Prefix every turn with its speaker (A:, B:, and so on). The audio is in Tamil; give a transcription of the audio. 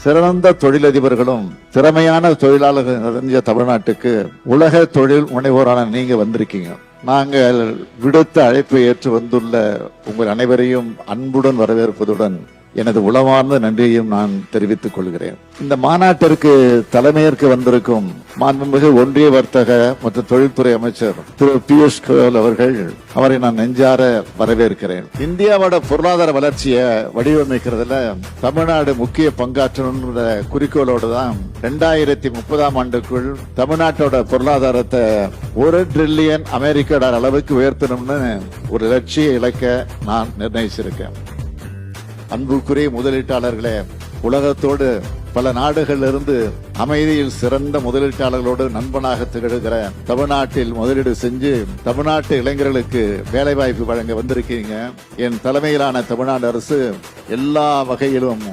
A: சிறந்த தொழிலதிபர்களும் திறமையான தொழிலாளர்கள் நிறைஞ்ச தமிழ்நாட்டுக்கு உலக தொழில் முனைவோரான நீங்க வந்திருக்கீங்க. நாங்கள் விடுத்த அழைப்பை ஏற்று வந்துள்ள உங்கள் அனைவரையும் அன்புடன் வரவேற்பதுடன் எனது உளமார்ந்த நன்றியையும் நான் தெரிவித்துக் கொள்கிறேன். இந்த மாநாட்டிற்கு தலைமையேற்க வந்திருக்கும் மாண்புமிகு ஒன்றிய வர்த்தக மற்றும் தொழில்துறை அமைச்சர் திரு பியூஷ் கோயல் அவரை நான் நெஞ்சார வரவேற்கிறேன். இந்தியாவோட பொருளாதார வளர்ச்சியை வடிவமைக்கிறதுல தமிழ்நாடு முக்கிய பங்காற்றணுன்ற குறிக்கோளோடு தான் 2030ஆம் ஆண்டுக்குள் தமிழ்நாட்டோட பொருளாதாரத்தை $1 டிரில்லியன் அமெரிக்க டாலர் அளவுக்கு உயர்த்தணும்னு ஒரு லட்சிய இலக்க நான் நிர்ணயிச்சிருக்கேன். அன்புக்குரிய முதலீட்டாளர்களே, உலகத்தோடு பல நாடுகளிலிருந்து அமைதியில் சிறந்த முதலீட்டாளர்களோடு நண்பனாக திகழ்கிற தமிழ்நாட்டில் முதலீடு செஞ்சு தமிழ்நாட்டு இளைஞர்களுக்கு வேலைவாய்ப்பு வழங்க வந்திருக்கீங்க. என் தலைமையிலான தமிழ்நாடு அரசு எல்லா வகையிலும்